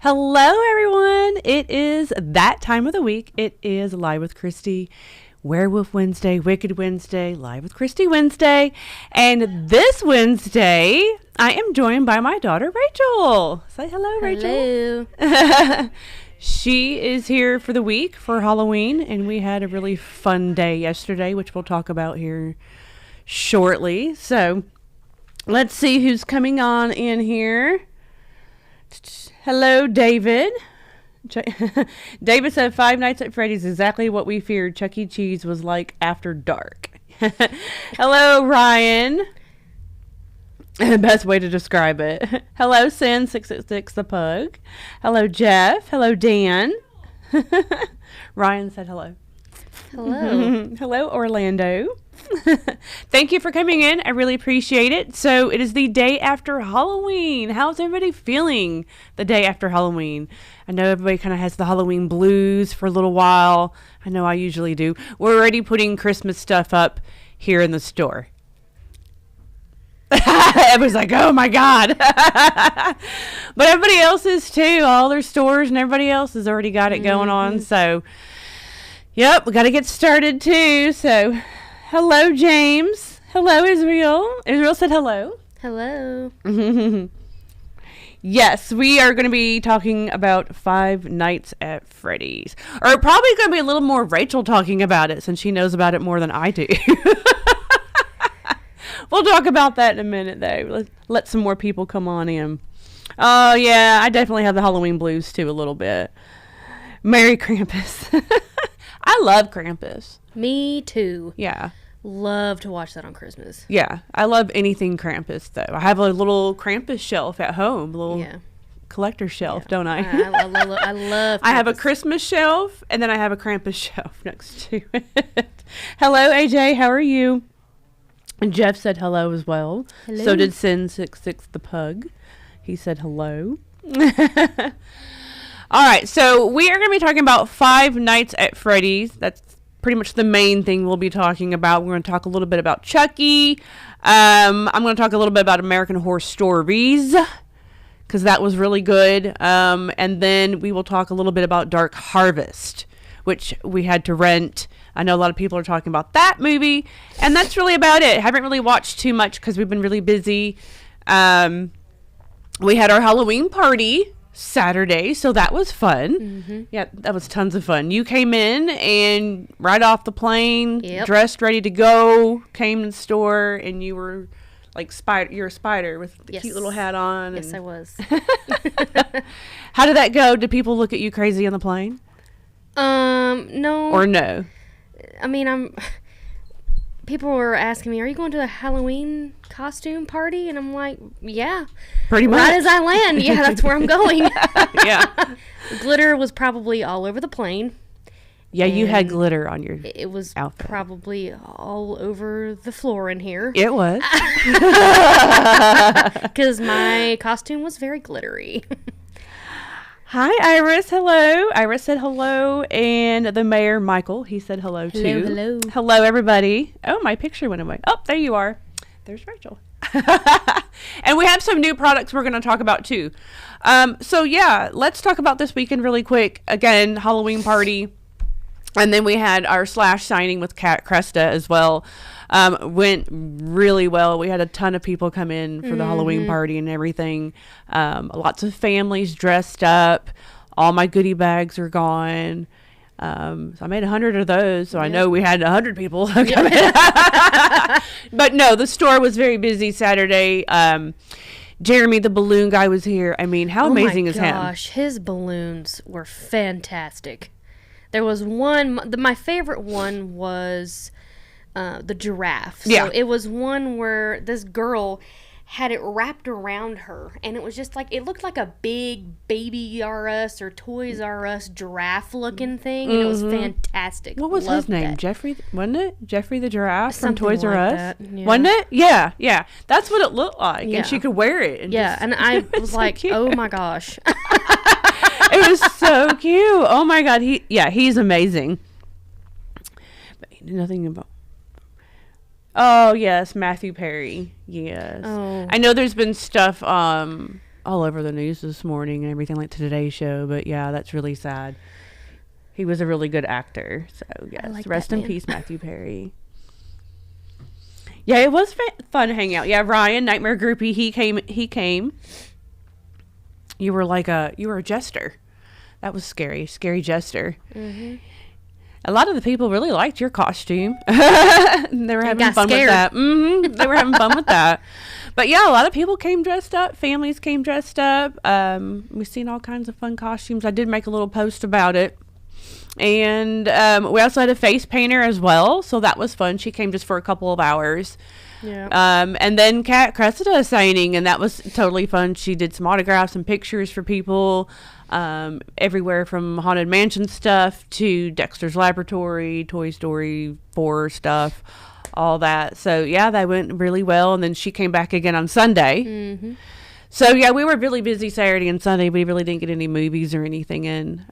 Hello, everyone. It is that time of the week. It is Live with Kristy, Werewolf Wednesday, Wicked Wednesday, Live with Kristy Wednesday. And this Wednesday, I am joined by my daughter, Rachel. Say hello, Rachel. Hello. She is here for the week for Halloween, and we had a really fun day yesterday, which we'll talk about here shortly. So let's see who's coming on in here. Hello, David. David said Five Nights at Freddy's exactly what we feared Chuck E. Cheese was like after dark. Hello, Ryan. Best way to describe it. Hello, Sin666 the Pug. Hello, Jeff. Hello, Dan. Ryan said hello. Hello. Hello, Orlando. Thank you for coming in. I really appreciate it. So it is the day after Halloween. How's everybody feeling the day after Halloween? I know everybody kind of has the Halloween blues for a little while. I know I usually do. We're already putting Christmas stuff up here in the store. Everybody's like, oh my God. But everybody else is too. All their stores and everybody else has already got it going on. So, yep, we got to get started too. So, hello, James. Hello, Israel. Israel said hello. Hello. Yes, we are going to be talking about Five Nights at Freddy's. Or probably going to be a little more Rachel talking about it since she knows about it more than I do. We'll talk about that in a minute, though. Let some more people come on in. Oh, yeah, I definitely have the Halloween blues, too, a little bit. Merry Krampus. I love Krampus. Me too. Yeah. Love to watch that on Christmas. Yeah, I love anything Krampus, though. I have a little Krampus shelf at home, a little collector shelf, don't I? I love Krampus. I have a Christmas shelf, and then I have a Krampus shelf next to it. Hello, AJ. How are you? And Jeff said hello as well. Hello. So did Sin666 the Pug. He said hello. All right, so we are going to be talking about Five Nights at Freddy's. That's pretty much the main thing we'll be talking about. We're going to talk a little bit about Chucky. I'm going to talk a little bit about American Horror Stories, because that was really good. And then we will talk a little bit about Dark Harvest, which we had to rent. I know a lot of people are talking about that movie, and that's really about it. Haven't really watched too much because we've been really busy. We had our Halloween party Saturday, so that was fun. Mm-hmm. Yeah, that was tons of fun. You came in and right off the plane, dressed, ready to go, came in the store, and you were like you're a spider with the cute little hat on. Yes, I was. How did that go? Did people look at you crazy on the plane? No. Or no? I mean, people were asking me, are you going to a Halloween costume party? And I'm like, yeah. Pretty much. Right as I land, yeah, that's where I'm going. Yeah. Glitter was probably all over the plane. Yeah, you had glitter on your It was outfit. Probably all over the floor in here. It was. Because my costume was very glittery. Hi, Iris. Hello. Iris said hello. And the mayor, Michael, he said hello, too. Hello. Hello, everybody. Oh, my picture went away. Oh, there you are. There's Rachel. And we have some new products we're going to talk about, too. So, yeah, let's talk about this weekend really quick. Again, Halloween party. And then we had our Slash signing with Kat Cresta as well. Went really well. We had a ton of people come in for the Halloween party and everything. Lots of families dressed up. All my goodie bags are gone. So I made 100 of those. So I know we had 100 people come in. But no, the store was very busy Saturday. Jeremy, the balloon guy, was here. I mean, how amazing is him? Oh my gosh, his balloons were fantastic. There was one, my favorite one was the giraffe. So it was one where this girl had it wrapped around her, and it was just like, it looked like a big Baby R Us or Toys R Us giraffe looking thing, and it was fantastic. What was his name? Jeffrey, wasn't it? Jeffrey the giraffe from Toys R Us? Yeah. Wasn't it? Yeah. That's what it looked like, and she could wear it. And and I was like, so oh my gosh. It was so cute. Oh my God. He's amazing. But nothing about. Oh yes, Matthew Perry. Yes. Oh. I know there's been stuff on all over the news this morning and everything, like Today's Show. But yeah, that's really sad. He was a really good actor. So yes, like rest that in man. peace, Matthew Perry. Yeah, it was fun hangout. Yeah, Ryan, Nightmare Groupie, he came. You were a jester. That was scary jester. Mm-hmm. A lot of the people really liked your costume. They were having fun with that. Mm-hmm. They were having fun with that. But yeah, a lot of people came dressed up. Families came dressed up. We've seen all kinds of fun costumes. I did make a little post about it. And we also had a face painter as well. So that was fun. She came just for a couple of hours. Yeah. And then Kat Cressida signing, and that was totally fun. She did some autographs and pictures for people. Everywhere from Haunted Mansion stuff to Dexter's Laboratory, Toy Story 4 stuff, all that. So yeah, that went really well. And then she came back again on Sunday. Mm-hmm. So yeah, we were really busy Saturday and Sunday. We really didn't get any movies or anything in.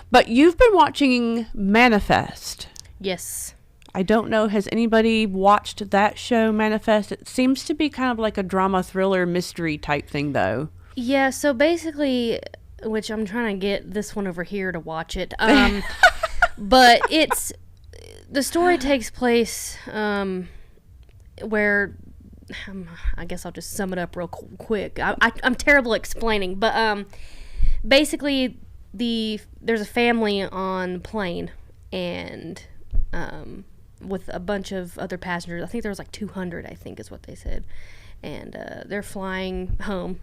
But you've been watching Manifest. Yes. I don't know, has anybody watched that show, Manifest? It seems to be kind of like a drama, thriller, mystery type thing, though. Yeah, so basically, which I'm trying to get this one over here to watch it, but the story takes place where, I guess I'll just sum it up real quick. I'm terrible at explaining, but basically, there's a family on the plane, and with a bunch of other passengers. I think there was like 200, I think is what they said, and they're flying home.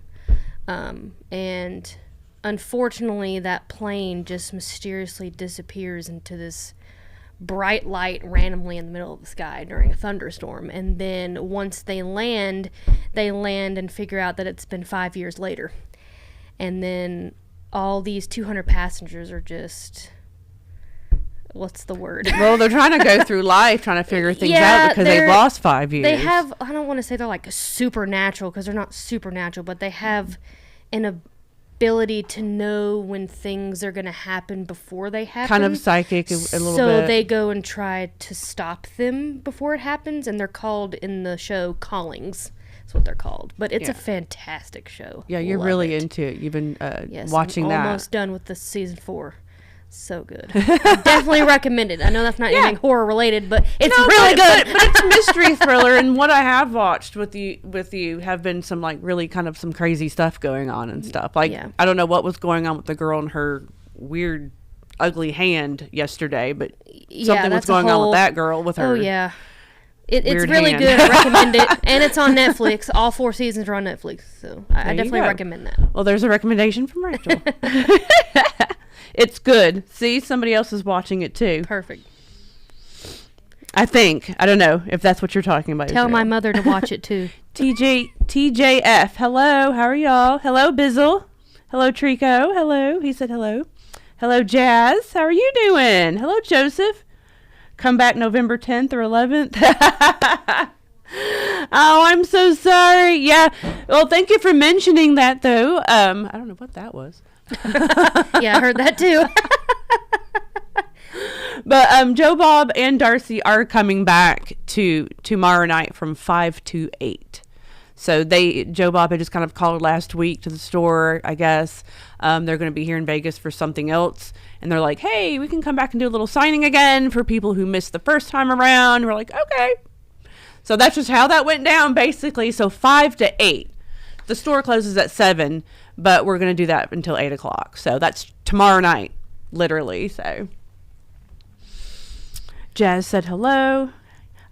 And unfortunately that plane just mysteriously disappears into this bright light randomly in the middle of the sky during a thunderstorm. And then once they land and figure out that it's been 5 years later. And then all these 200 passengers are just, what's the word? Well, they're trying to go through life trying to figure things out because they've lost 5 years. They have, I don't want to say they're like supernatural because they're not supernatural, but they have an ability to know when things are going to happen before they happen. Kind of psychic a little bit. So they go and try to stop them before it happens, and they're called in the show callings. That's what they're called. But it's a fantastic show. Yeah, you're really into it. You've been watching that. I'm almost done with the season 4. So good. I definitely recommend it. I know that's not anything horror related, but it's really good. But it's a mystery thriller, and what I have watched with you have been some like really kind of some crazy stuff going on and stuff. Like I don't know what was going on with the girl and her weird, ugly hand yesterday, but something was going on with that girl with her. Oh yeah. It's really hand. Good. I recommend it. And it's on Netflix. All 4 seasons are on Netflix. So I definitely recommend that. Well, there's a recommendation from Rachel. It's good. See, somebody else is watching it too. Perfect. I think. I don't know if that's what you're talking about. Tell my mother to watch it too. TJF. Hello. How are y'all? Hello, Bizzle. Hello, Trico. Hello. He said hello. Hello, Jazz. How are you doing? Hello, Joseph. Come back November 10th or 11th. Oh, I'm so sorry. Yeah. Well, thank you for mentioning that, though. I don't know what that was. Yeah, I heard that too. But Joe Bob and Darcy are coming back tomorrow night from 5 to 8. So Joe Bob had just kind of called last week to the store, I guess. They're going to be here in Vegas for something else. And they're like, hey, we can come back and do a little signing again for people who missed the first time around. We're like, okay. So that's just how that went down, basically. So 5 to 8. The store closes at 7, but we're going to do that until 8 o'clock. So that's tomorrow night, literally. So Jazz said hello.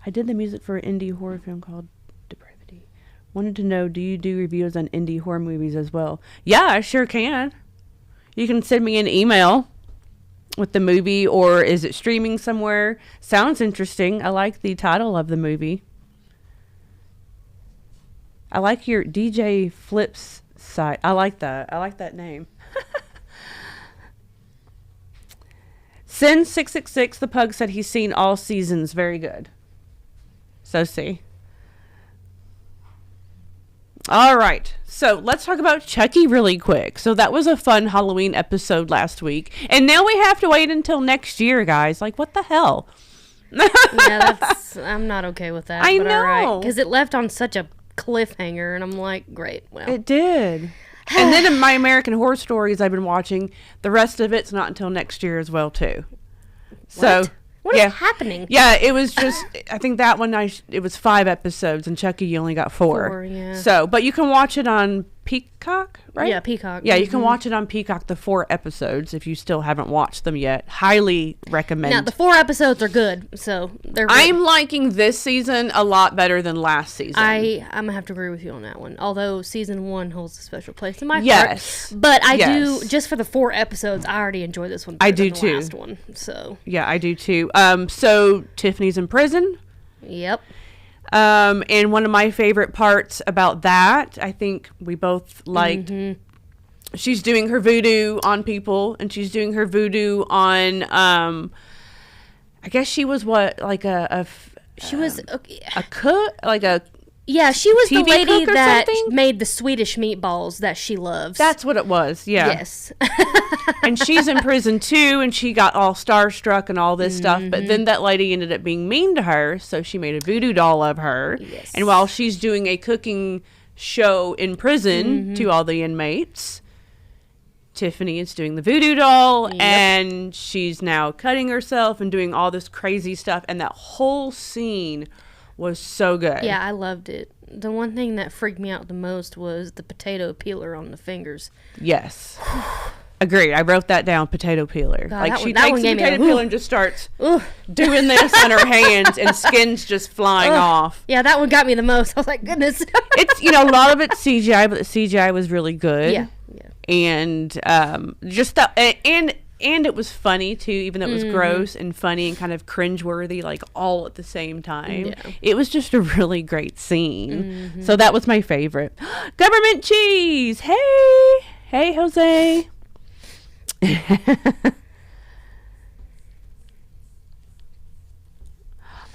I did the music for an indie horror film called Depravity. Wanted to know, do you do reviews on indie horror movies as well? Yeah, I sure can. You can send me an email with the movie, or is it streaming somewhere? Sounds interesting. I like the title of the movie. I like your DJ Flips site. I like that. I like that name. Sin666, the pug, said he's seen all seasons. Very good. So see. All right. So let's talk about Chucky really quick. So that was a fun Halloween episode last week. And now we have to wait until next year, guys. Like, what the hell? Yeah, I'm not okay with that. I know. Because it left on such a cliffhanger, and I'm like, great. Well, it did. And then in My American Horror Stories I've been watching, the rest of it's not until next year as well too. So what is happening? Yeah, it was just, I think that one, it was 5 episodes, and Chucky, you only got 4. 4, yeah. So, but you can watch it on Peacock, right? Yeah, Peacock. Yeah, you can watch it on Peacock, the 4 episodes, if you still haven't watched them yet. Highly recommend. Now, the 4 episodes are good, so they're good. I'm liking this season a lot better than last season. I'm going to have to agree with you on that one. Although season 1 holds a special place in my yes. heart. But I do, just for the 4 episodes, I already enjoy this one better I do than the too. last one. So. Yeah, I do too. So Tiffany's in prison. Yep. And one of my favorite parts about that, I think we both liked, she's doing her voodoo on people, and she's doing her voodoo on, I guess she was she was a cook, like a yeah, she was TV the lady cook or that something? made the Swedish meatballs that she loves. That's what it was, yeah. Yes. And she's in prison too, and she got all starstruck and all this stuff, but then that lady ended up being mean to her, so she made a voodoo doll of her. Yes. And while she's doing a cooking show in prison to all the inmates, Tiffany is doing the voodoo doll, and she's now cutting herself and doing all this crazy stuff, and that whole scene was so good. Yeah, I loved it. The one thing that freaked me out the most was the potato peeler on the fingers. Yes. Agree. I wrote that down, potato peeler. God, like that she one takes the gave me potato a peeler and just starts Ugh. doing this on her hands, and skin's just flying off. Yeah, that one got me the most. I was like, goodness. It's, a lot of it's CGI, but the CGI was really good. Yeah. And just that, and it was funny too, even though it was gross and funny and kind of cringeworthy, like all at the same time. Yeah. It was just a really great scene. So that was my favorite. Government cheese. Hey, Jose.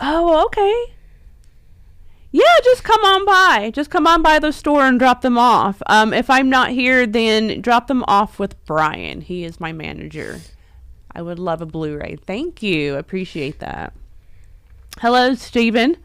Oh, okay. Yeah, just come on by. Just come on by the store and drop them off. If I'm not here, then drop them off with Brian. He is my manager. I would love a Blu-ray. Thank you. Appreciate that. Hello, Steven.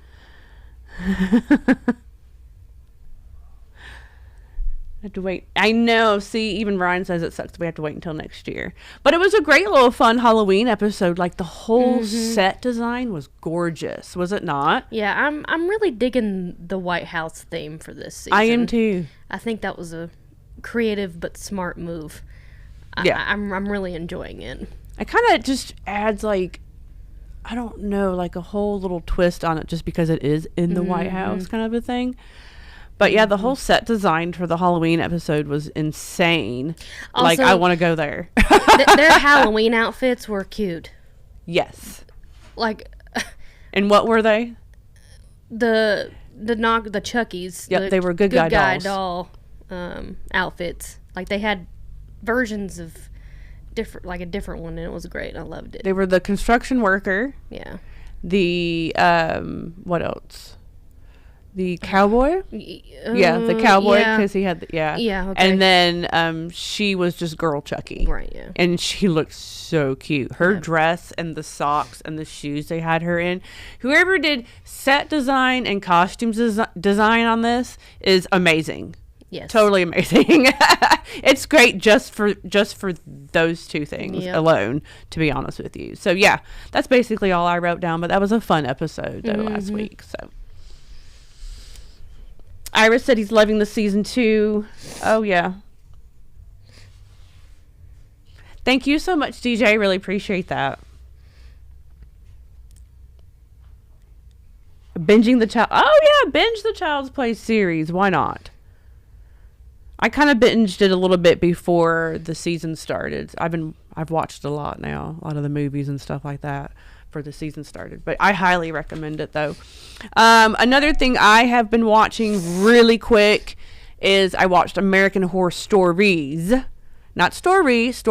I have to wait. I know. See, even Ryan says it sucks. We have to wait until next year. But it was a great little fun Halloween episode. Like the whole set design was gorgeous, was it not? Yeah, I'm really digging the White House theme for this season. I am too. I think that was a creative but smart move. Yeah, I'm really enjoying it. It kind of just adds like, I don't know, like a whole little twist on it just because it is in the White House kind of a thing. But yeah, the whole set design for the Halloween episode was insane. Also, like, I want to go there. Their Halloween outfits were cute. Yes. Like. And what were they? The Chuckies. Yep, they were good guy doll outfits. Like they had versions of a different one, and it was great. I loved it. They were the construction worker. Yeah. The what else? The cowboy? Yeah, the cowboy, because he had Yeah, okay. And then she was just girl Chucky. Right, yeah. And she looked so cute. Her dress and the socks and the shoes they had her in. Whoever did set design and costumes design on this is amazing. Yes. Totally amazing. It's great just for those two things alone, to be honest with you. So yeah, that's basically all I wrote down, but that was a fun episode though last week. So Iris said he's loving the season 2. Oh yeah. Thank you so much, DJ. I really appreciate that. Binging the child. Oh yeah, binge the Child's Play series. Why not? I kind of binged it a little bit before the season started. I've watched a lot now, a lot of the movies and stuff like that for the season started. But I highly recommend it though. Another thing I have been watching really quick is I watched American Horror Stories. Not stories.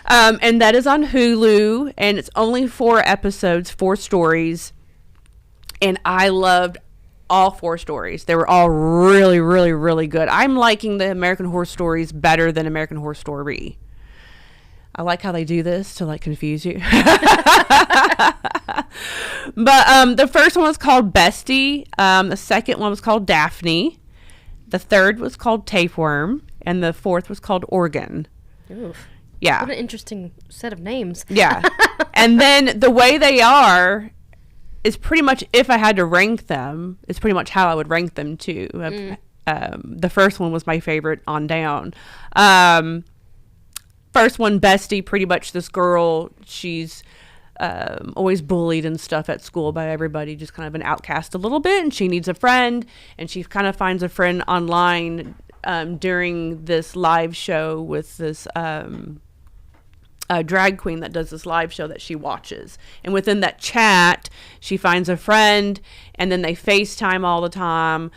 And that is on Hulu, and it's only 4 episodes, 4 stories. And I loved all 4 stories. They were all really, really, really good. I'm liking the American Horror Stories better than American Horror Story. I like how they do this to like confuse you. But the first one was called Bestie. The second one was called Daphne. The third was called Tapeworm. And the fourth was called Organ. Oof. Yeah. What an interesting set of names. Yeah. And then the way they are is pretty much, if I had to rank them, is pretty much how I would rank them too. The first one was my favorite on down. First one, Bestie, pretty much this girl, she's always bullied and stuff at school by everybody, just kind of an outcast a little bit, and she needs a friend, and she kind of finds a friend online during this live show with this drag queen that does this live show that she watches. And within that chat, she finds a friend, and then they FaceTime all the time.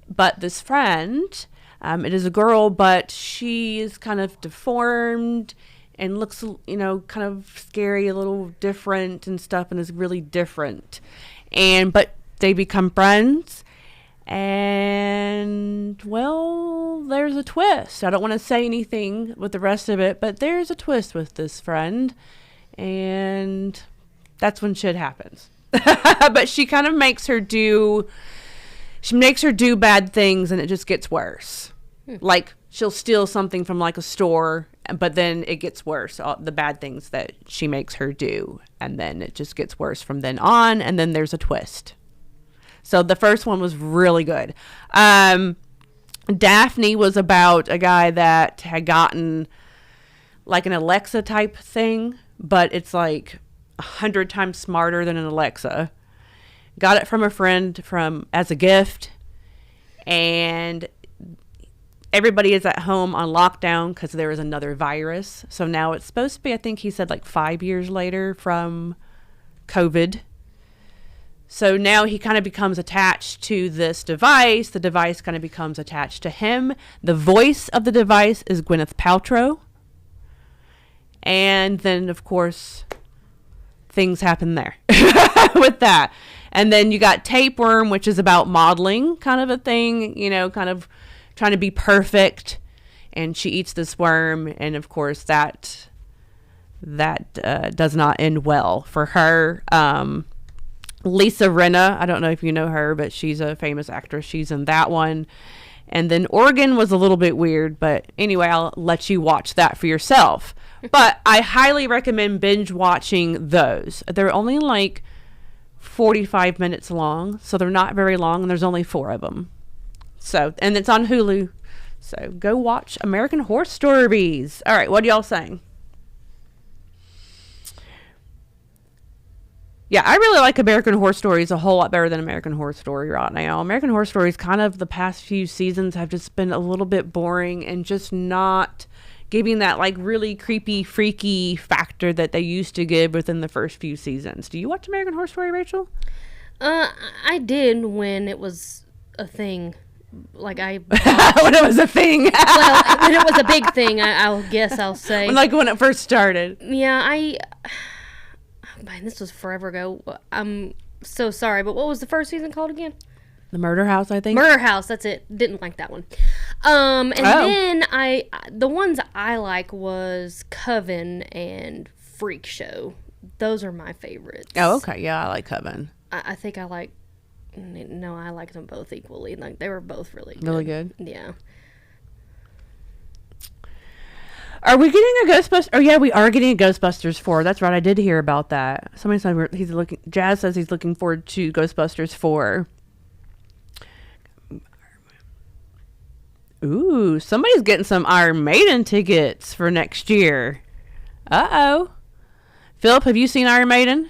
But this friend, it is a girl, but she is kind of deformed and looks, kind of scary, a little different and stuff, and is really different. But they become friends. And, well, there's a twist. I don't want to say anything with the rest of it, but there's a twist with this friend. And that's when shit happens. But she kind of makes her do bad things, and it just gets worse. Like, she'll steal something from, like, a store, but then it gets worse. All the bad things that she makes her do. And then it just gets worse from then on, and then there's a twist. So the first one was really good. Daphne was about a guy that had gotten like an Alexa type thing, but it's like 100 times smarter than an Alexa. Got it from a friend as a gift, and everybody is at home on lockdown because there is another virus. So now it's supposed to be, I think he said, like 5 years later from COVID. So now he kind of becomes attached to this device. The device kind of becomes attached to him. The voice of the device is Gwyneth Paltrow. And then, of course, things happen there with that. And then you got Tapeworm, which is about modeling kind of a thing, kind of trying to be perfect. And she eats this worm. And, of course, that does not end well for her. Lisa Rinna, I don't know if you know her, but she's a famous actress. She's in that one. And then Oregon was a little bit weird, but anyway, I'll let you watch that for yourself. But I highly recommend binge watching those. They're only like 45 minutes long, so they're not very long, and there's only 4 of them. So, and it's on Hulu. So go watch American Horror Stories. All right, what are y'all saying? Yeah, I really like American Horror Stories a whole lot better than American Horror Story right now. American Horror Stories kind of the past few seasons have just been a little bit boring and just not giving that like really creepy, freaky factor that they used to give within the first few seasons. Do you watch American Horror Story, Rachel? I did when it was a thing. Like when it was a thing. Well, when it was a big thing, I'll say. When it first started. Yeah, man, this was forever ago. I'm so sorry, but what was the first season called again? The Murder House, I think. Murder House, that's it. Didn't like that one. Then the ones I like was Coven and Freak Show. Those are my favorites. Oh, okay. Yeah, I like Coven. I think I like them both equally. Like, they were both really good. Really good? Yeah. Are we getting a Ghostbusters? Oh, yeah, we are getting a Ghostbusters 4. That's right. I did hear about that. Somebody said Jazz says he's looking forward to Ghostbusters 4. Ooh, somebody's getting some Iron Maiden tickets for next year. Uh-oh. Philip, have you seen Iron Maiden?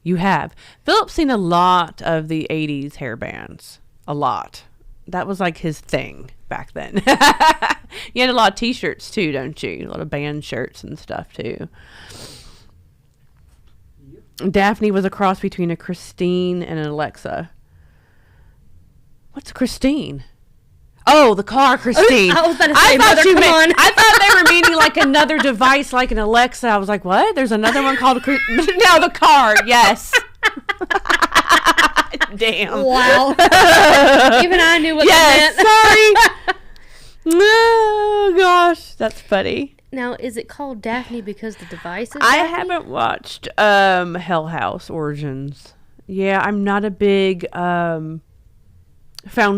You have. Philip's seen a lot of the 80s hair bands. A lot. That was like his thing back then. You had a lot of t-shirts too, don't you? A lot of band shirts and stuff too. Yep. Daphne was a cross between a Christine and an Alexa. What's Christine? Oh, the car Christine. I was about to say, I thought they were meaning like another device like an Alexa. I was like, what? There's another one called no, the car. Yes. Damn. Wow. Even I knew what that meant. Sorry. Oh, gosh. That's funny. Now, is it called Daphne because the device is I Daphne? haven't watched Hell House Origins. Yeah, I'm not a big found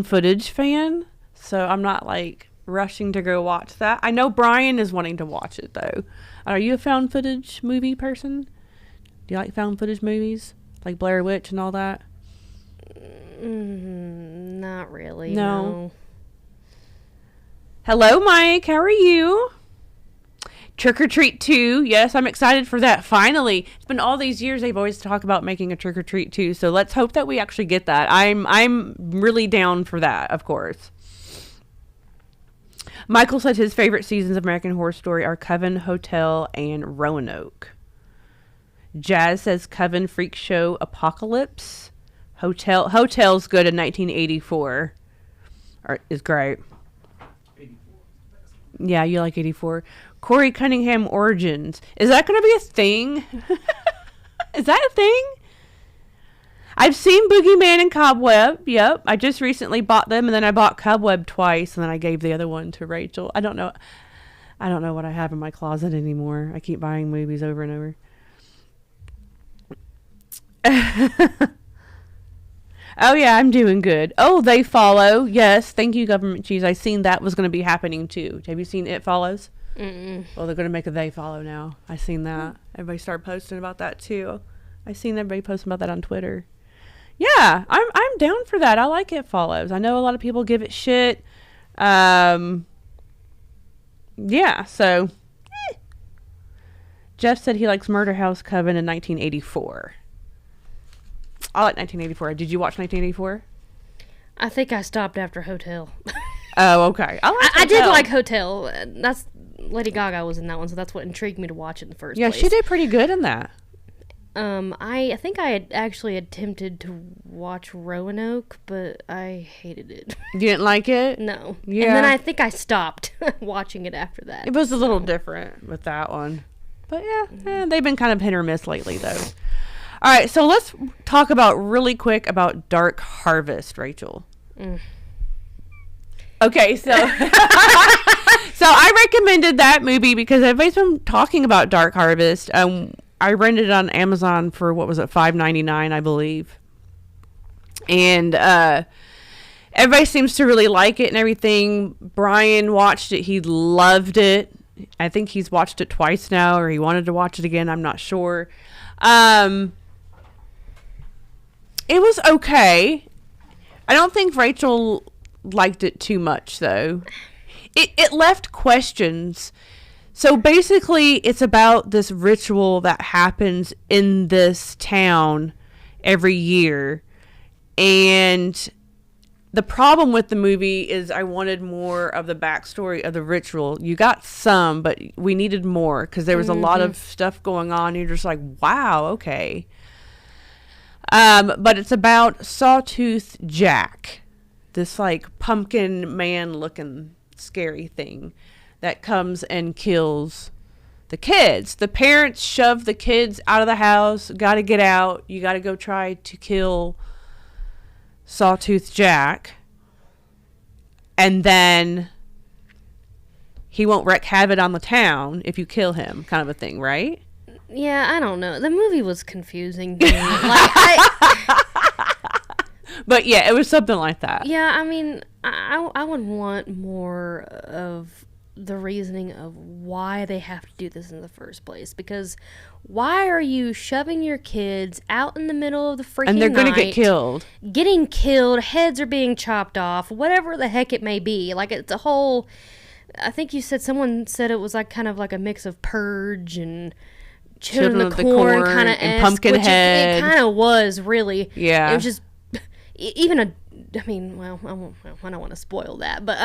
footage fan, so I'm not like rushing to go watch that. I know Brian is wanting to watch it though. Are you a found footage movie person? Do you like found footage movies like Blair Witch and all that? Not really. No. No. Hello, Mike. How are you? Trick or Treat 2. Yes, I'm excited for that. Finally. It's been all these years they've always talked about making a Trick or Treat 2. So let's hope that we actually get that. I'm really down for that, of course. Michael said his favorite seasons of American Horror Story are Coven, Hotel, and Roanoke. Jazz says Coven, Freak Show, Apocalypse. Hotel's good in 1984. Is great. 84. Yeah, you like 84. Corey Cunningham Origins. Is that going to be a thing? Is that a thing? I've seen Boogeyman and Cobweb. Yep. I just recently bought them, and then I bought Cobweb twice, and then I gave the other one to Rachel. I don't know what I have in my closet anymore. I keep buying movies over and over. Oh, yeah, I'm doing good. Oh, They Follow. Yes, thank you, Government Cheese. I seen that was going to be happening, too. Have you seen It Follows? Mm-mm. Well, they're going to make a They Follow now. I seen that. Everybody started posting about that, too. I seen everybody posting about that on Twitter. Yeah, I'm down for that. I like It Follows. I know a lot of people give it shit. Yeah, so. Jeff said he likes Murder House Coven in 1984. I like 1984. Did you watch 1984? I think I stopped after Hotel. Oh, okay. I did like Hotel. That's Lady Gaga was in that one, so that's what intrigued me to watch it in the first place. Yeah, she did pretty good in that. I think I had actually attempted to watch Roanoke, but I hated it. You didn't like it? No. Yeah. And then I think I stopped watching it after that. It was a little different with that one. But yeah, they've been kind of hit or miss lately, though. All right, so let's talk really quick about Dark Harvest, Rachel. Okay, so so I recommended that movie because everybody's been talking about Dark Harvest. I rented it on Amazon for, what was it, $5.99, I believe. And everybody seems to really like it and everything. Brian watched it. He loved it. I think he's watched it twice now, or he wanted to watch it again. I'm not sure. It was okay. I don't think Rachel liked it too much, though. It left questions. So basically, it's about this ritual that happens in this town every year. And the problem with the movie is I wanted more of the backstory of the ritual. You got some, but we needed more because there was a lot of stuff going on. You're just like, wow, okay. But it's about Sawtooth Jack, this like pumpkin man looking scary thing that comes and kills the kids. The parents shove the kids out of the house. Got to get out. You got to go try to kill Sawtooth Jack. And then he won't wreak havoc on the town if you kill him, kind of a thing, right? Yeah, I don't know. The movie was confusing to me. But yeah, it was something like that. Yeah, I mean, I would want more of the reasoning of why they have to do this in the first place. Because why are you shoving your kids out in the middle of the freaking night? And they're going to get killed. Getting killed, heads are being chopped off, whatever the heck it may be. Like, it's a whole... I think someone said it was like kind of like a mix of Purge and Children of the Corn kind of and Pumpkinhead. It kind of was, really. Yeah. It was just... Even I don't want to spoil that, but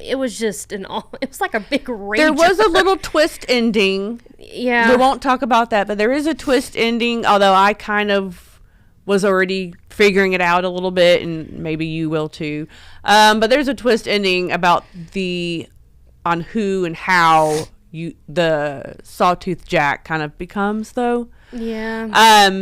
it was just it was like a big rage. There was a little twist ending. Yeah. We won't talk about that, but there is a twist ending, although I kind of was already figuring it out a little bit, and maybe you will too. But there's a twist ending about on who and how the Sawtooth Jack kind of becomes, though. Yeah.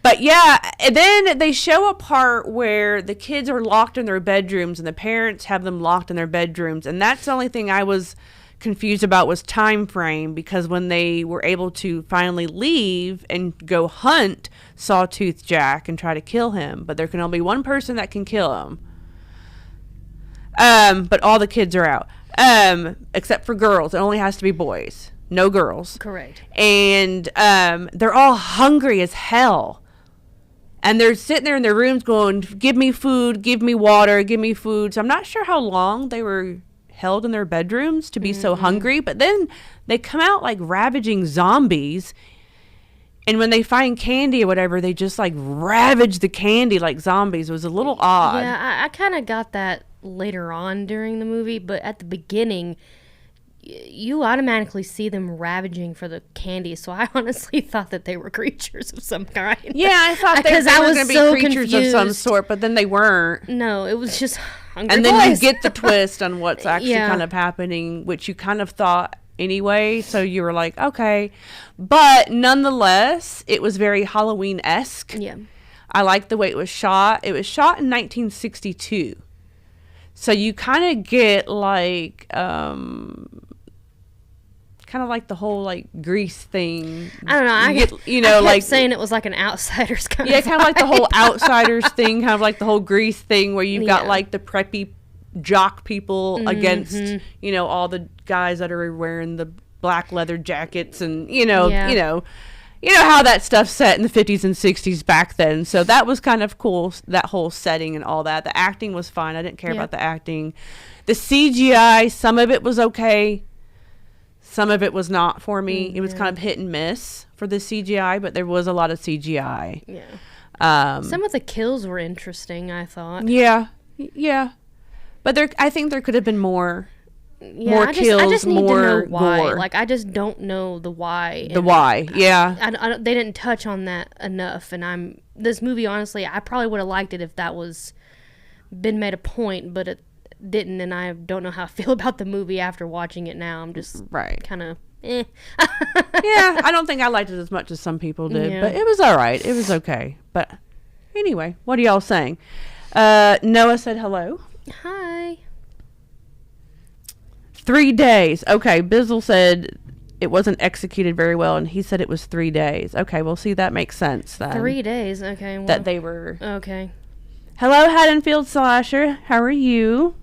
But yeah, and then they show a part where the kids are locked in their bedrooms and the parents have them locked in their bedrooms. And that's the only thing I was confused about was time frame, because when they were able to finally leave and go hunt Sawtooth Jack and try to kill him, but there can only be one person that can kill him. But all the kids are out. Except for girls. It only has to be boys. No girls. Correct. And they're all hungry as hell. And they're sitting there in their rooms going, give me food, give me water, give me food. So I'm not sure how long they were held in their bedrooms to be so hungry. But then they come out like ravaging zombies. And when they find candy or whatever, they just like ravage the candy like zombies. It was a little odd. Yeah, I kind of got that later on during the movie. But at the beginning, you automatically see them ravaging for the candy, so I honestly thought that they were creatures of some kind. Yeah, I thought they were going to be creatures confused. Of some sort, but then they weren't. No, it was just hungry And boys. then you get the twist on what's actually kind of happening, which you kind of thought anyway, so you were like, okay. But nonetheless, it was very Halloween-esque. Yeah. I liked the way it was shot. It was shot in 1962. So you kind of get like... kind of like the whole like Grease thing. I don't know. I kept like saying it was like an Outsiders kind of. Yeah, kind of like the whole Outsiders thing, kind of like the whole Grease thing, where you've got like the preppy jock people against all the guys that are wearing the black leather jackets, and you know how that stuff's set in the 50s and 60s back then. So that was kind of cool, that whole setting and all that. The acting was fine. I didn't care about the acting. The CGI, some of it was okay. Some of it was not for me. It was kind of hit and miss for the CGI, but there was a lot of CGI. Yeah. Some of the kills were interesting, I thought. Yeah. Yeah. But I think there could have been more kills, I just need more to know why. gore. Like, I just don't know the why. The why, yeah. They didn't touch on that enough, and this movie, honestly, I probably would have liked it if that was been made a point, but it didn't, and I don't know how I feel about the movie after watching it now. I'm just kind of yeah, I don't think I liked it as much as some people did, but it was all right. It was okay. But anyway, what are y'all saying? Noah said hello. Hi. 3 days. Okay, Bizzle said it wasn't executed very well, and he said it was 3 days. Okay, well, see, that makes sense then. 3 days, okay. Well, that they were... Okay. Hello, Haddonfield Slasher. How are you?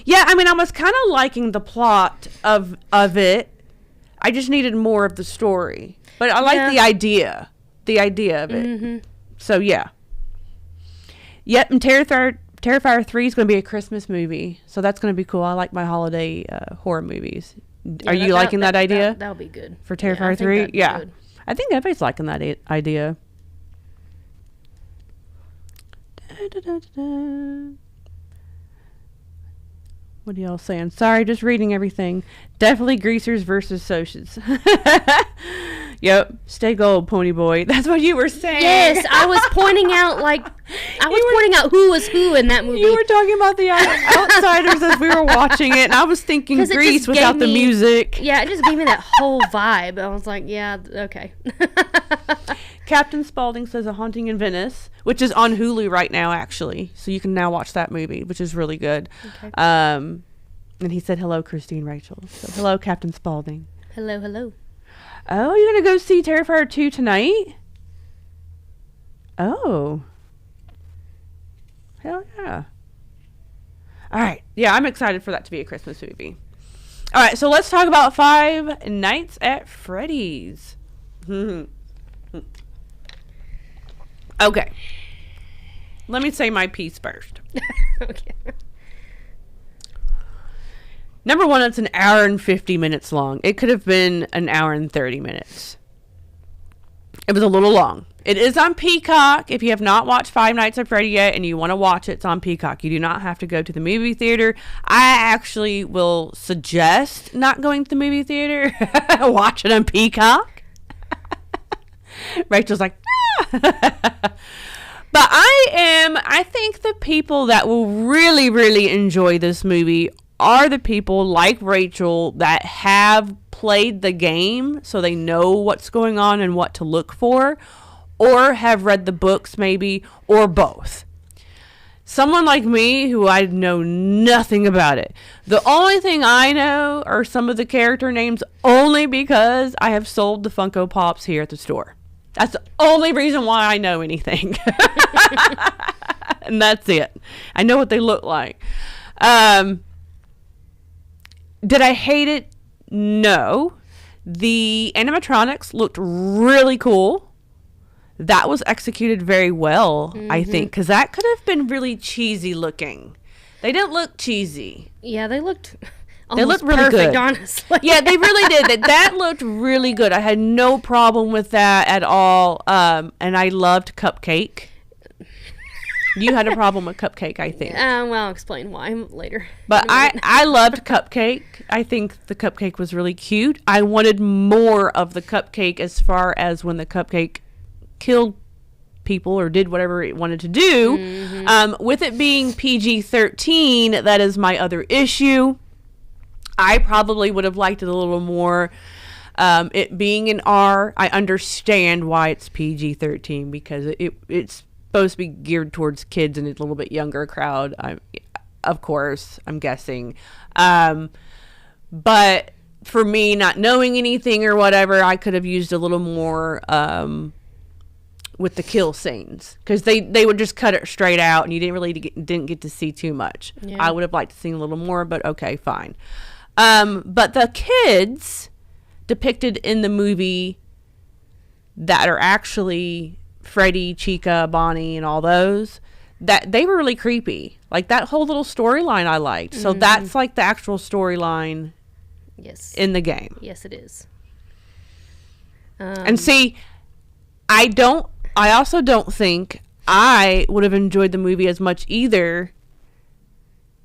Yeah, I mean, I was kind of liking the plot of it. I just needed more of the story. But I like the idea. The idea of it. Mm-hmm. So, yeah. Yep, and Terrifier 3 is going to be a Christmas movie. So that's going to be cool. I like my holiday horror movies. Are you liking that idea? That'll be good. For Terrifier 3? Yeah. I think everybody's liking that idea. What are y'all saying? Sorry, just reading everything. Definitely greasers versus socials. Yep. Stay gold, pony boy. That's what you were saying. Yes, I was pointing out pointing out who was who in that movie. You were talking about the Outsiders as we were watching it, and I was thinking Grease without the music. Yeah, it just gave me that whole vibe. I was like, yeah, okay. Captain Spaulding says A Haunting in Venice, which is on Hulu right now, actually. So you can now watch that movie, which is really good. Okay. And he said, hello, Kristy and Rachel. So, hello, Captain Spaulding. Hello, hello. Oh, you're going to go see Terrifier 2 tonight? Oh. Hell yeah. All right. Yeah, I'm excited for that to be a Christmas movie. All right, so let's talk about Five Nights at Freddy's. Okay. Let me say my piece first. Okay. Number one, it's an hour and 50 minutes long. It could have been an hour and 30 minutes. It was a little long. It is on Peacock. If you have not watched Five Nights at Freddy yet and you want to watch it, it's on Peacock. You do not have to go to the movie theater. I actually will suggest not going to the movie theater. Watch it on Peacock. Rachel's like, But I think the people that will really, really enjoy this movie are the people like Rachel that have played the game, so they know what's going on and what to look for, or have read the books maybe, or both. someone like me who I know nothing about it. The only thing I know are some of the character names only because I have sold the Funko Pops here at the store. That's the only reason why I know anything. And that's it. I know what they look like. Did I hate it? No. The animatronics looked really cool. That was executed very well, I think, because that could have been really cheesy looking. They didn't look cheesy. Yeah, they looked really perfect, good. Honestly. Yeah, they really did. That looked really good. I had no problem with that at all. And I loved Cupcake. You had a problem with Cupcake, I think. Well, I'll explain why later. But I loved Cupcake. I think the Cupcake was really cute. I wanted more of the Cupcake as far as when the Cupcake killed people or did whatever it wanted to do. With it being PG-13, that is my other issue. I probably would have liked it a little more. It being an R, I understand why it's PG-13 because it's supposed to be geared towards kids and a little bit younger crowd. Of course, I'm guessing. But for me, not knowing anything or whatever, I could have used a little more with the kill scenes because they would just cut it straight out and you didn't get to see too much. Yeah. I would have liked to see a little more, but okay, fine. But the kids depicted in the movie that are actually Freddy, Chica, Bonnie, and all those, that they were really creepy. Like that whole little storyline I liked. So that's like the actual storyline in the game. Yes, it is. And see, I also don't think I would have enjoyed the movie as much either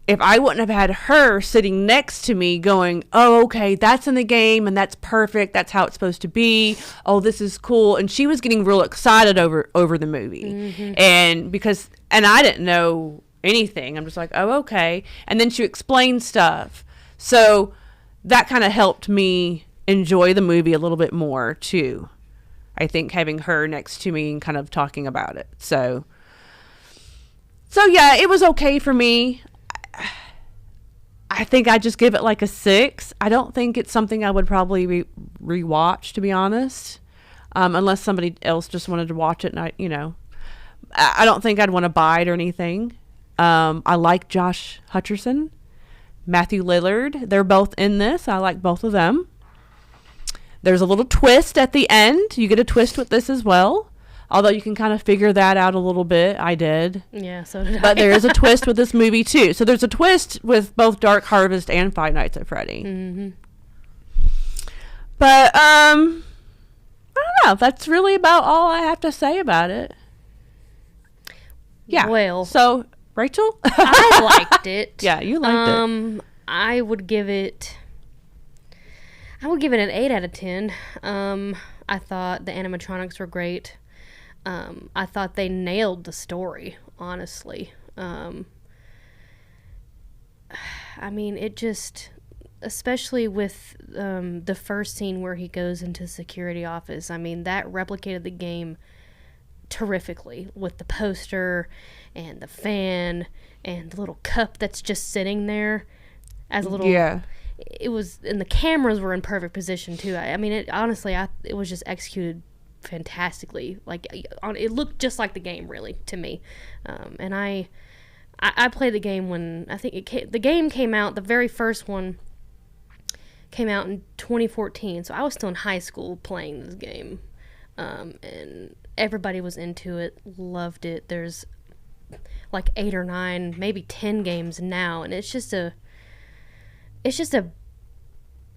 if I wouldn't have had her sitting next to me going, oh, okay, that's in the game and that's perfect. That's how it's supposed to be. Oh, this is cool. And she was getting real excited over the movie. And I didn't know anything. I'm just like, oh, okay. And then she explained stuff. So that kind of helped me enjoy the movie a little bit more too. I think having her next to me and kind of talking about it. So yeah, it was okay for me. I think I just give it like a 6. I don't think it's something I would probably rewatch, to be honest, unless somebody else just wanted to watch it. And I don't think I'd want to buy it or anything. I like Josh Hutcherson, Matthew Lillard. They're both in this. I like both of them. There's a little twist at the end. You get a twist with this as well. Although you can kind of figure that out a little bit. I did. Yeah, so did I. But there is a twist with this movie, too. So there's a twist with both Dark Harvest and Five Nights at Freddy. But, I don't know. That's really about all I have to say about it. Yeah. Well. So, Rachel? I liked it. Yeah, you liked it. I would give it an 8 out of 10. I thought the animatronics were great. I thought they nailed the story, honestly. I mean, it just, especially with the first scene where he goes into security office, I mean, that replicated the game terrifically with the poster and the fan and the little cup that's just sitting there as a little... Yeah. It was, and the cameras were in perfect position, too. I mean, it was just executed fantastically. Like it looked just like the game, really, to me. And I played the game when I think the game came out. The very first one came out in 2014, so I was still in high school playing this game, and everybody was into it, loved it. There's like 8 or 9, maybe 10 games now, and it's just a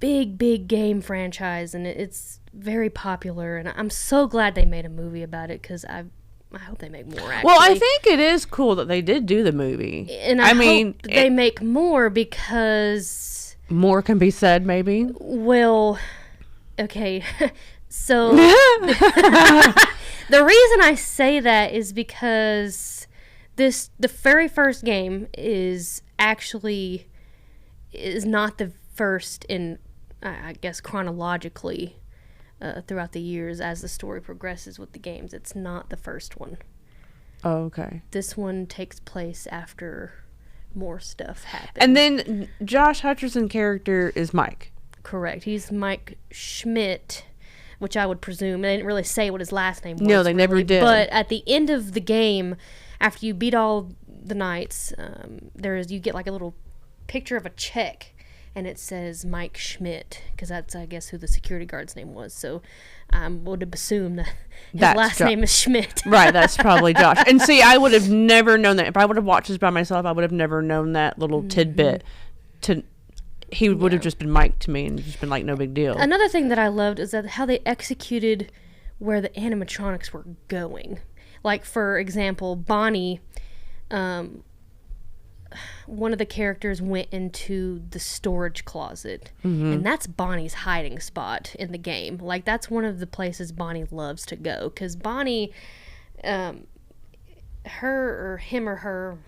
big game franchise, and it's very popular, and I'm so glad they made a movie about it, because I hope they make more, actually. Well, I think it is cool that they did do the movie. And I mean, hope they make more, because... More can be said, maybe? Well, okay. So, the reason I say that is because the very first game is not the first in, I guess, chronologically throughout the years as the story progresses with the games. It's not the first one. Oh, okay. This one takes place after more stuff happens. And then Josh Hutcherson's character is Mike. Correct. He's Mike Schmidt, which I would presume. They didn't really say what his last name was. No, they never did. But at the end of the game, after you beat all the knights, you get like a little picture of a check, and it says Mike Schmidt, because that's, I guess, who the security guard's name was. So I would have assumed that his last name is Schmidt. Right, that's probably Josh. And see, I would have never known that. If I would have watched this by myself, I would have never known that little tidbit. He would have just been Mike to me and just been like, no big deal. Another thing that I loved is that how they executed where the animatronics were going. Like, for example, Bonnie, one of the characters went into the storage closet, and that's Bonnie's hiding spot in the game. Like, that's one of the places Bonnie loves to go, because Bonnie, her or him or her,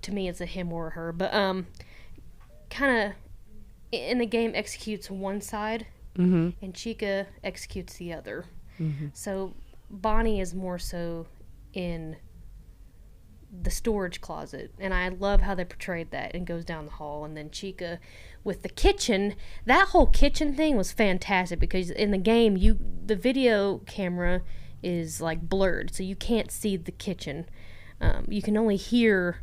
to me it's a him or a her, but kind of in the game executes one side, and Chica executes the other. So Bonnie is more so in the storage closet, and I love how they portrayed that, and goes down the hall. And then Chica with the kitchen, that whole kitchen thing was fantastic, because in the game the video camera is like blurred, so you can't see the kitchen. You can only hear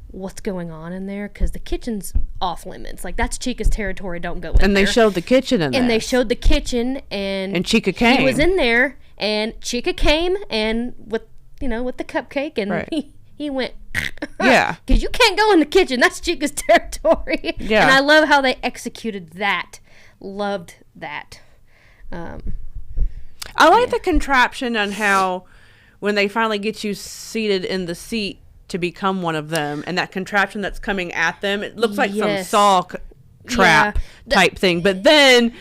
what's going on in there, because the kitchen's off limits. Like, that's Chica's territory, don't go in there. And they showed the kitchen in there. And they showed the kitchen, and Chica came. He was in there, and Chica came, and with the cupcake, and he went, yeah, because you can't go in the kitchen. That's Chica's territory. Yeah. And I love how they executed that. Loved that. I like the contraption on how when they finally get you seated in the seat to become one of them, and that contraption that's coming at them, it looks like some saw trap type thing, but then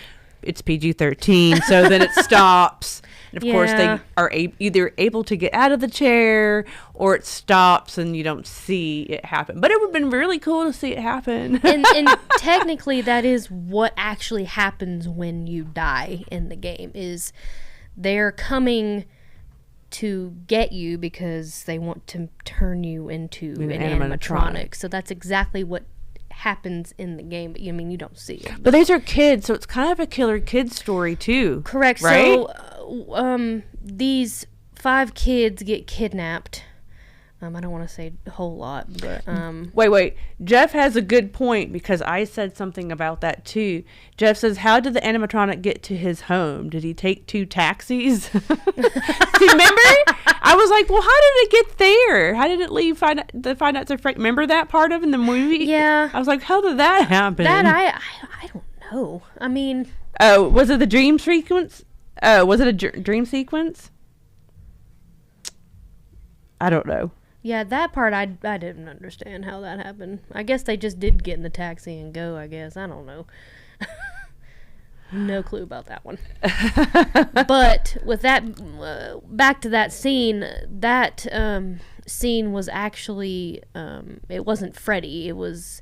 it's PG-13, so then it stops. And of course, they are either able to get out of the chair, or it stops and you don't see it happen. But it would have been really cool to see it happen. and technically, that is what actually happens when you die in the game, is they're coming to get you because they want to turn you into an animatronic. So that's exactly what happens in the game, but you don't see it. But these are kids, so it's kind of a killer kid story too. Correct. Right? So these 5 kids get kidnapped. I don't want to say a whole lot, but wait, Jeff has a good point, because I said something about that too. Jeff says, how did the animatronic get to his home? Did he take 2 taxis? Remember? I was like, well, how did it get there? How did it leave the Five Nights at Freddy's? Remember that part of in the movie? Yeah. I was like, how did that happen? That I don't know. I mean, oh, was it the dream sequence? Oh, was it a dream sequence? I don't know. Yeah, that part I didn't understand how that happened. I guess they just did get in the taxi and go, I guess. I don't know. No clue about that one. But with that, back to that scene was actually, it wasn't Freddy. It was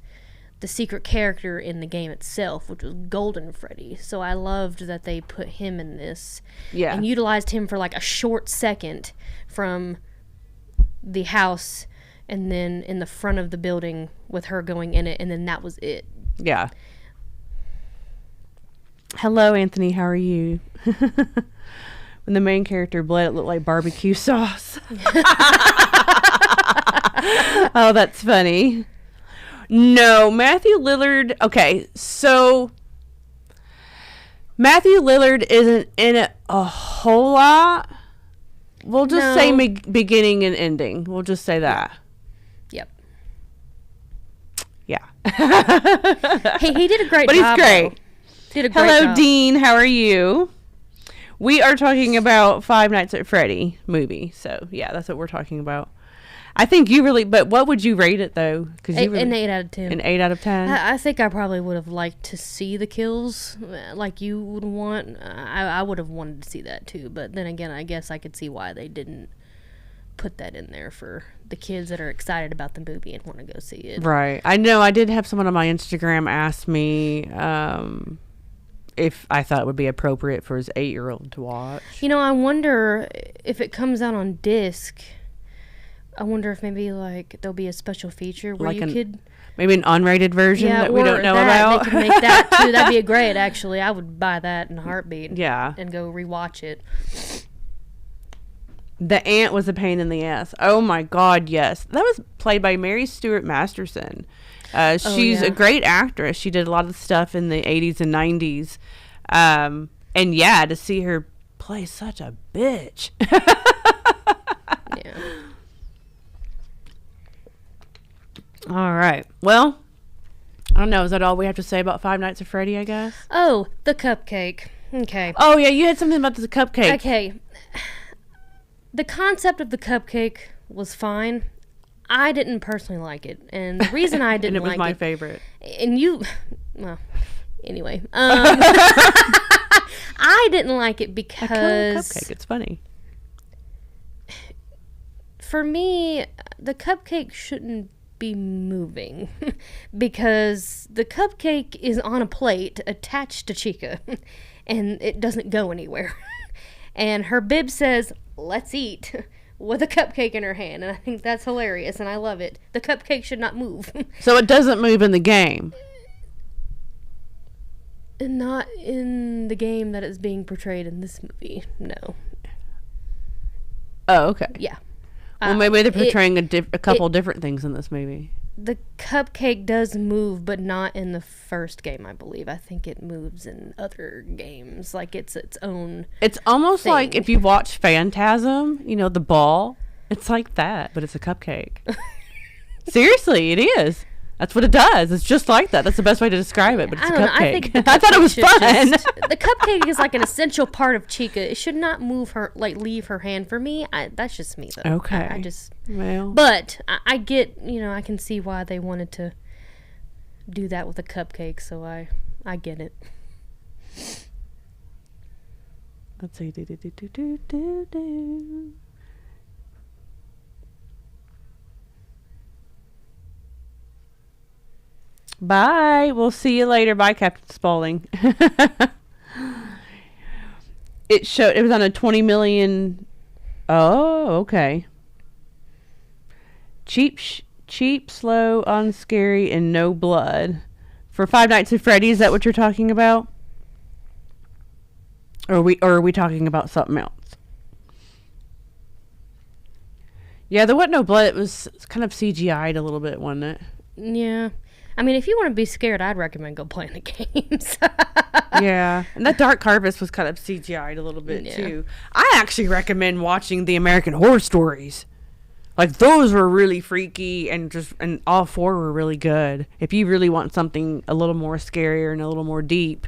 the secret character in the game itself, which was Golden Freddy. So I loved that they put him in this. Yeah. And utilized him for like a short second from the house, and then in the front of the building with her going in it, and then that was it. Yeah. Hello, Anthony. How are you? When the main character bled, it looked like barbecue sauce. Oh, that's funny. No, Matthew Lillard. Okay, so Matthew Lillard isn't in it a whole lot. We'll just say beginning and ending. We'll just say that. Yep. Yeah. He did a great job. But he's great. Though. Did a great Hello, job. Dean. How are you? We are talking about Five Nights at Freddy movie. So, yeah, that's what we're talking about. I think you really... But what would you rate it, though? An 8 out of 10. An 8 out of 10? I think I probably would have liked to see the kills like you would want. I would have wanted to see that, too. But then again, I guess I could see why they didn't put that in there for the kids that are excited about the movie and want to go see it. Right. I know. I did have someone on my Instagram ask me if I thought it would be appropriate for his 8-year-old to watch. I wonder if it comes out on disc, I wonder if maybe like there'll be a special feature where like you could maybe an unrated version that we don't know that, about. They can make that too. That'd be great. Actually, I would buy that in a heartbeat. Yeah, and go rewatch it. The aunt was a pain in the ass. Oh my God, yes. That was played by Mary Stuart Masterson. She's a great actress. She did a lot of stuff in the 80s and 90s. And yeah, to see her play such a bitch. Yeah. All right. Well, I don't know. Is that all we have to say about Five Nights at Freddy, I guess? Oh, the cupcake. Okay. Oh, yeah. You had something about the cupcake. Okay. The concept of the cupcake was fine. I didn't personally like it. And the reason I didn't like it... and it was my favorite. And you... Well, anyway. I didn't like it because... A cupcake. It's funny. For me, the cupcake shouldn't be moving. Because the cupcake is on a plate attached to Chica. And it doesn't go anywhere. And her bib says... let's eat, with a cupcake in her hand, and I think that's hilarious, and I love it. The cupcake should not move. So it doesn't move in the game? Not in the game that is being portrayed in this movie, no. Oh, okay. Yeah. Well, maybe they're portraying a couple different things in this movie. The cupcake does move, but not in the first game, I believe. I think it moves in other games, like it's its own It's almost thing. like if you watch Phantasm, you know, the ball, it's like that, but it's a cupcake. Seriously, it is. That's what it does. It's just like that. That's the best way to describe it, but it's a cupcake. I thought it was fun. The cupcake is like an essential part of Chica. It should not move her, like leave her hand. For me, that's just me, though. Okay. I just... Well. But I get, I can see why they wanted to do that with a cupcake, so I get it. Let's see. Bye. We'll see you later. Bye, Captain Spaulding. It was on a 20 million. Oh, okay. Cheap, slow, unscary, and no blood. For Five Nights at Freddy, is that what you're talking about? Or are we talking about something else? Yeah, there wasn't no blood. It was kind of CGI'd a little bit, wasn't it? Yeah. I mean, if you want to be scared, I'd recommend go playing the games. Yeah. And that Dark Harvest was kind of CGI'd a little bit, too. I actually recommend watching the American Horror Stories. Like, those were really freaky, and all four were really good. If you really want something a little more scarier and a little more deep,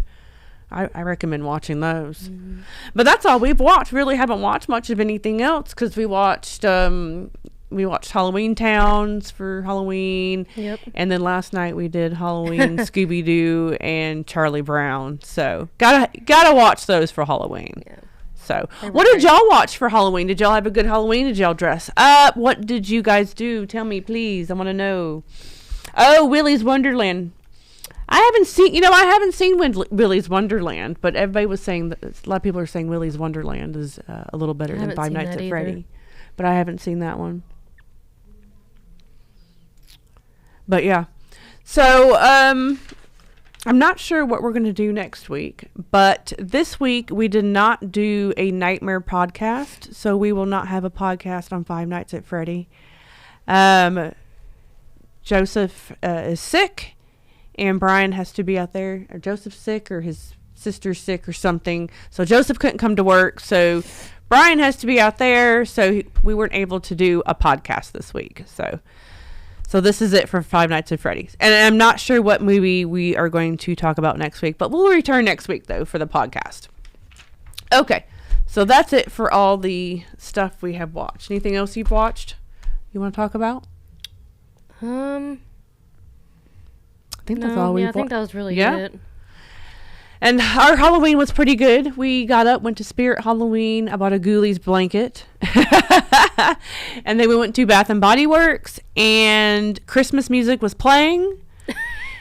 I recommend watching those. Mm-hmm. But that's all we've watched. Really haven't watched much of anything else, because we watched Halloween Towns for Halloween. Yep. And then last night we did Halloween, Scooby-Doo, and Charlie Brown. So gotta watch those for Halloween. Yeah. So what did y'all watch for Halloween? Did y'all have a good Halloween? Did y'all dress up? What did you guys do? Tell me, please. I want to know. Oh, Willy's Wonderland. I haven't seen Willy's Wonderland, but everybody was saying that a lot of people are saying Willy's Wonderland is a little better than Five Nights at Freddy. But I haven't seen that one. But yeah. So, I'm not sure what we're going to do next week, but this week we did not do a Nightmare podcast, so we will not have a podcast on Five Nights at Freddy. Joseph is sick, and Brian has to be out there. Or Joseph's sick, or his sister's sick or something, so Joseph couldn't come to work, so Brian has to be out there, so we weren't able to do a podcast this week. So this is it for Five Nights at Freddy's. And I'm not sure what movie we are going to talk about next week, but we'll return next week, though, for the podcast. Okay, so that's it for all the stuff we have watched. Anything else you've watched you want to talk about? I think that's all we watched. I think that was really good. And our Halloween was pretty good. We got up, went to Spirit Halloween. I bought a Ghoulies blanket. And then we went to Bath and Body Works, and Christmas music was playing.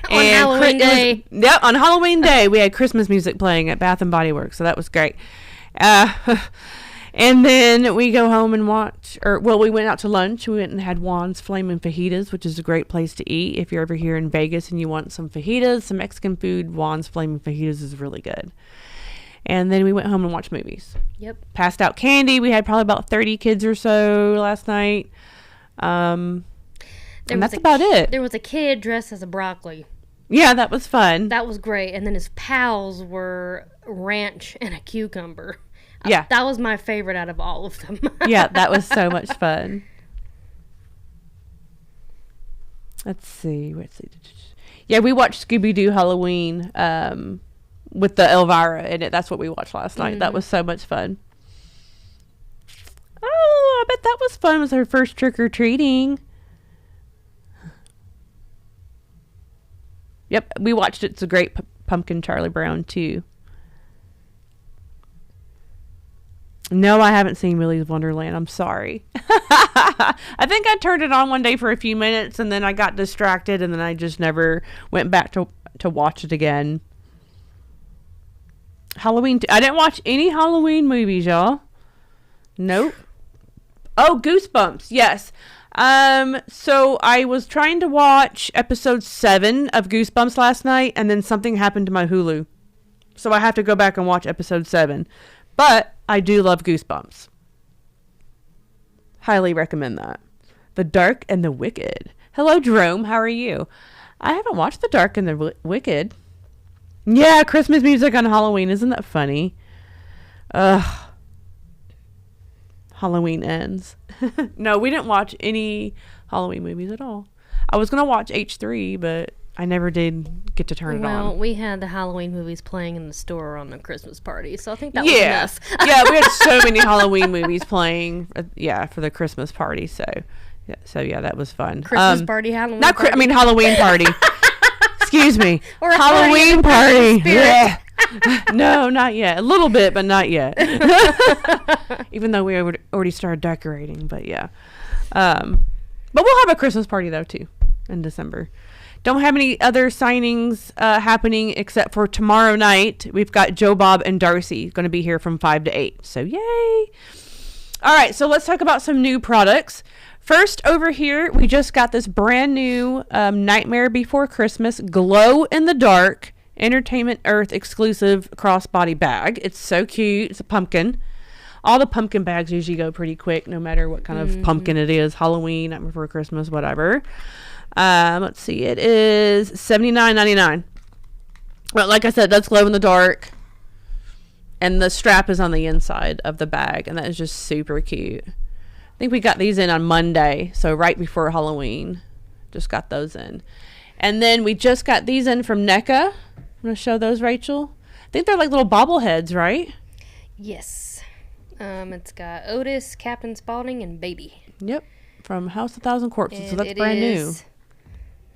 On Halloween Day. On Halloween Day, we had Christmas music playing at Bath and Body Works, so that was great. And And then we go home and we went out to lunch. We went and had Juan's Flamin' Fajitas, which is a great place to eat. If you're ever here in Vegas and you want some fajitas, some Mexican food, Juan's Flamin' Fajitas is really good. And then we went home and watched movies. Yep. Passed out candy. We had probably about 30 kids or so last night. And that's about it. There was a kid dressed as a broccoli. Yeah, that was fun. That was great. And then his pals were ranch and a cucumber. Yeah. That was my favorite out of all of them. Yeah, that was so much fun. Let's see. Yeah, we watched Scooby-Doo Halloween with the Elvira in it. That's what we watched last night. That was so much fun. Oh, I bet that was fun. It was our first trick-or-treating. Yep, we watched It's a Great Pumpkin, Charlie Brown, too. No, I haven't seen Willy's Wonderland. I'm sorry. I think I turned it on one day for a few minutes, and then I got distracted, and then I just never went back to watch it again. Halloween. I didn't watch any Halloween movies, y'all. Nope. Oh, Goosebumps. Yes. So I was trying to watch episode 7 of Goosebumps last night, and then something happened to my Hulu. So I have to go back and watch episode 7. But I do love Goosebumps. Highly recommend that. The Dark and the Wicked. Hello, Jerome. How are you? I haven't watched The Dark and the Wicked. Yeah, Christmas music on Halloween. Isn't that funny? Ugh. Halloween ends. No, we didn't watch any Halloween movies at all. I was going to watch H3, but I never did get to turn it on. Well, we had the Halloween movies playing in the store on the Christmas party, so I think that was enough. Yeah, we had so many Halloween movies playing, for the Christmas party, so that was fun. Christmas party, Halloween party. Halloween party. Excuse me. Or Halloween party. Yeah. No, not yet. A little bit, but not yet. Even though we already started decorating, but yeah. But we'll have a Christmas party, though, too, in December. Don't have any other signings happening except for tomorrow night. We've got Joe, Bob, and Darcy going to be here from 5 to 8. So, yay. All right, so let's talk about some new products. First, over here, we just got this brand new Nightmare Before Christmas Glow in the Dark Entertainment Earth exclusive crossbody bag. It's so cute. It's a pumpkin. All the pumpkin bags usually go pretty quick, no matter what kind of pumpkin it is. Halloween, Nightmare Before Christmas, whatever. Let's see. It is $79.99. But like I said, that's glow in the dark. And the strap is on the inside of the bag. And that is just super cute. I think we got these in on Monday. So right before Halloween. Just got those in. And then we just got these in from NECA. I'm going to show those, Rachel. I think they're like little bobbleheads, right? Yes. It's got Otis, Captain Spaulding, and Baby. Yep. From House of Thousand Corpses. And so that's brand new.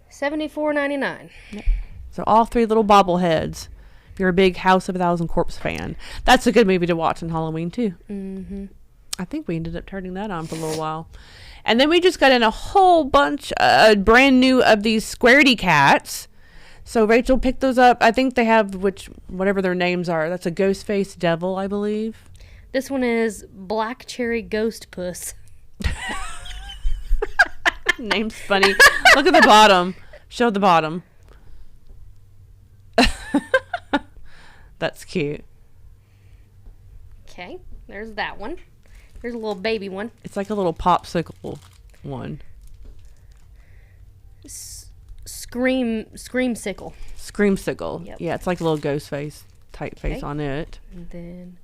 $74.99. Yep. So all 3 little bobbleheads. If you're a big House of a Thousand Corpse fan. That's a good movie to watch on Halloween, too. Mm-hmm. I think we ended up turning that on for a little while. And then we just got in a whole bunch brand new of these Squaredy cats. So Rachel picked those up. I think they have whatever their names are. That's a ghost face devil, I believe. This one is Black Cherry Ghost Puss. Name's funny. Look at the bottom. Show the bottom. That's cute. Okay, there's that one. Here's a little baby one. It's like a little popsicle one. Screamsicle. Screamsicle. Yep. Yeah, it's like a little ghost face type face on it. And then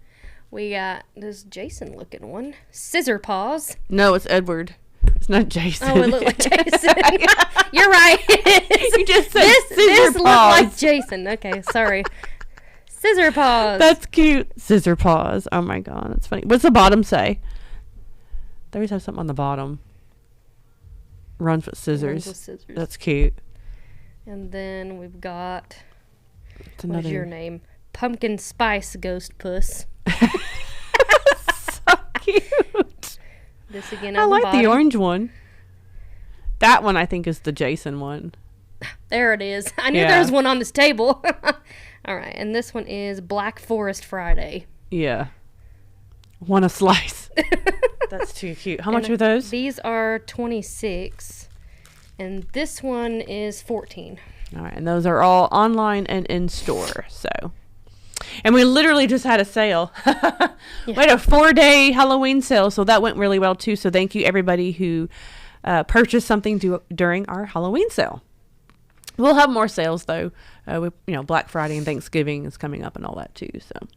we got this Jason looking one. Scissor Paws. No, it's Edward. It's not Jason. Oh, it looked like Jason. You're right. You just said this looked like Jason. Okay, sorry. Scissor Paws. That's cute. Scissor Paws. Oh my god, that's funny. What's the bottom say? They always have something on the bottom. Runs with scissors. That's cute. And then we've got, what's your name? Pumpkin Spice Ghost Puss. So cute. This again I on like the bottom. the orange one. That one I think is the Jason one. There it is. I knew there was one on this table. All right, and this one is Black Forest Friday. Yeah. Want a slice? That's too cute. How much are those? These are 26, and this one is 14. All right, and those are all online and in store. So, and we literally just had a sale. We had a 4-day Halloween sale, so that went really well too. So thank you everybody who purchased something during our Halloween sale. We'll have more sales though. Black Friday and Thanksgiving is coming up and all that too. So.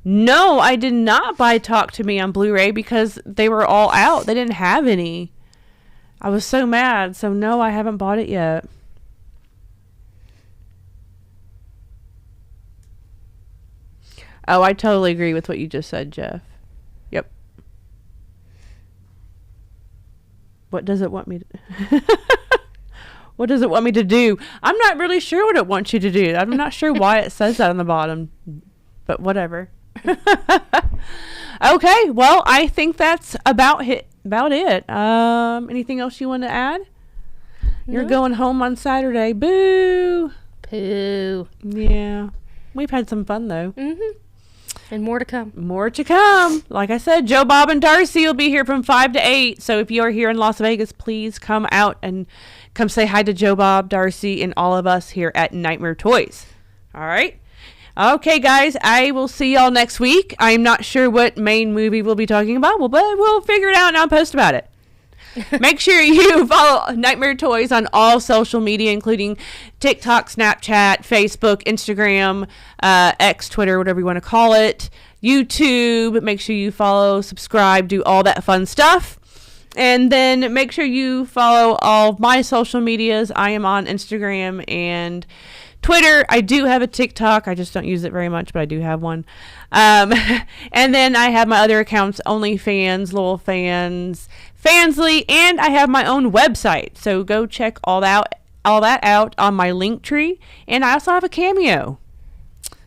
No, I did not buy Talk to Me on Blu-ray because they were all out. They didn't have any. I was so mad. So no, I haven't bought it yet. Oh, I totally agree with what you just said, Jeff. Yep. What does it want me to What does it want me to do? I'm not really sure what it wants you to do. I'm not sure why it says that on the bottom, but whatever. Okay, well, I think that's about it. Anything else you want to add? No. You're going home on Saturday. Boo. Pooh. Yeah. We've had some fun, though. Mm-hmm. And more to come. More to come. Like I said, Joe, Bob, and Darcy will be here from 5 to 8. So if you're here in Las Vegas, please come out and come say hi to Joe, Bob, Darcy, and all of us here at Nightmare Toys. All right? Okay, guys, I will see y'all next week. I'm not sure what main movie we'll be talking about, but we'll figure it out and I'll post about it. Make sure you follow Nightmare Toys on all social media, including TikTok, Snapchat, Facebook, Instagram, X, Twitter, whatever you want to call it, YouTube. Make sure you follow, subscribe, do all that fun stuff. And then make sure you follow all of my social medias. I am on Instagram and Twitter. I do have a TikTok. I just don't use it very much, but I do have one. And then I have my other accounts, OnlyFans, Lowell Fans, Fansly, and I have my own website. So go check all that out on my Linktree. And I also have a Cameo.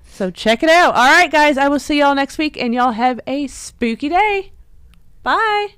So check it out. All right, guys, I will see y'all next week, and y'all have a spooky day. Bye.